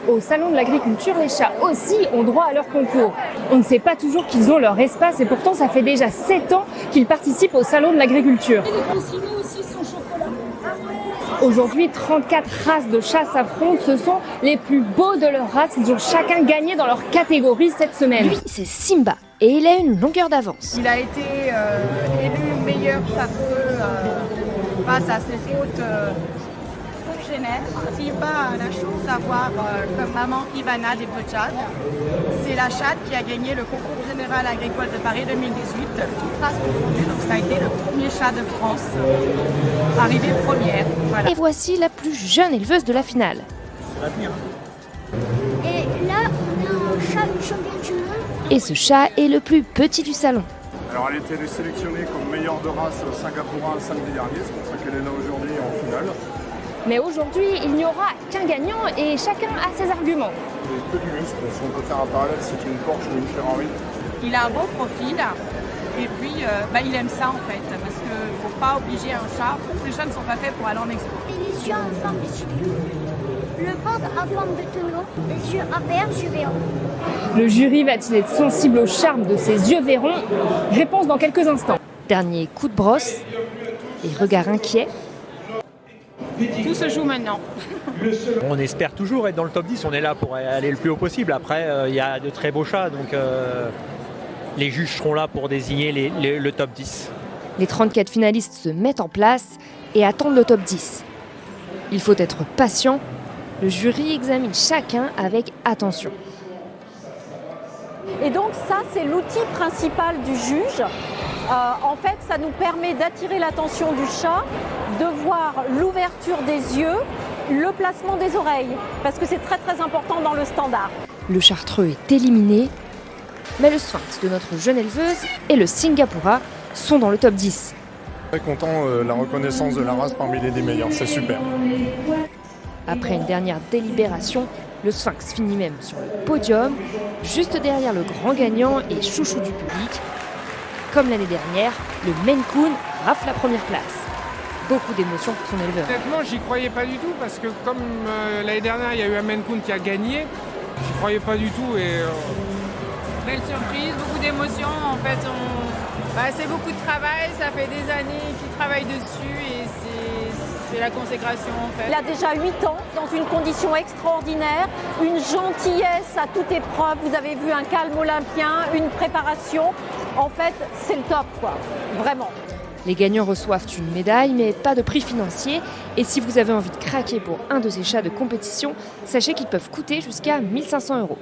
Au salon de l'agriculture, les chats aussi ont droit à leur concours. On ne sait pas toujours qu'ils ont leur espace et pourtant ça fait déjà 7 ans qu'ils participent au salon de l'agriculture. Aujourd'hui, 34 races de chats s'affrontent. Ce sont les plus beaux de leur race. Ils ont chacun gagné dans leur catégorie cette semaine. Lui, c'est Simba et il a une longueur d'avance. Il a été élu meilleur chasseur face à ses autres congénères. Simba a la chance d'avoir comme maman Ivana des Tchad. C'est la chatte qui a gagné le concours général agricole de Paris 2018, toute race confondue. Donc ça a été le premier chat de France arrivé première. Voilà. Et voici la plus jeune éleveuse de la finale. C'est l'avenir. Et là, on a un chat champion du monde. Et ce chat est le plus petit du salon. Alors elle a été sélectionnée comme meilleure de race Singapoura samedi dernier, c'est pour ça qu'elle est là aujourd'hui en finale. Mais aujourd'hui, il n'y aura qu'un gagnant et chacun a ses arguments. Que du muscle, si on peut faire un parallèle, c'est une Porsche ou une Ferrari. Il a un beau profil et puis il aime ça en fait, parce qu'il ne faut pas obliger un chat. Les chats ne sont pas faits pour aller en expo. Les yeux en forme de cyclone. Le ventre en forme de tonneau. Les yeux en verre, yeux verrons. Le jury va-t-il être sensible au charme de ses yeux verrons? Réponse dans quelques instants. Dernier coup de brosse et regard inquiet. Tout se joue maintenant. On espère toujours être dans le top 10, on est là pour aller le plus haut possible. Après, il y a de très beaux chats, donc les juges seront là pour désigner le top 10. Les 34 finalistes se mettent en place et attendent le top 10. Il faut être patient. Le jury examine chacun avec attention. Et donc ça, c'est l'outil principal du juge. En fait, ça nous permet d'attirer l'attention du chat, de voir l'ouverture des yeux, le placement des oreilles, parce que c'est très très important dans le standard. Le chartreux est éliminé, mais le sphinx de notre jeune éleveuse et le Singapoura sont dans le top 10. Très content, la reconnaissance de la race parmi les 10 meilleurs, c'est super. Après une dernière délibération, le sphinx finit même sur le podium, juste derrière le grand gagnant et chouchou du public. Comme l'année dernière, le Maine Coon rafle la première place. Beaucoup d'émotions pour son éleveur. Honnêtement, j'y croyais pas du tout parce que comme l'année dernière, il y a eu un Maine Coon qui a gagné, j'y croyais pas du tout et Belle surprise, beaucoup d'émotions. En fait, c'est beaucoup de travail, ça fait des années qu'ils travaillent dessus et c'est la consécration en fait. Il a déjà 8 ans, dans une condition extraordinaire, une gentillesse à toute épreuve. Vous avez vu un calme olympien, une préparation. En fait, c'est le top, quoi. Vraiment. Les gagnants reçoivent une médaille, mais pas de prix financier. Et si vous avez envie de craquer pour un de ces chats de compétition, sachez qu'ils peuvent coûter jusqu'à 1 500 €.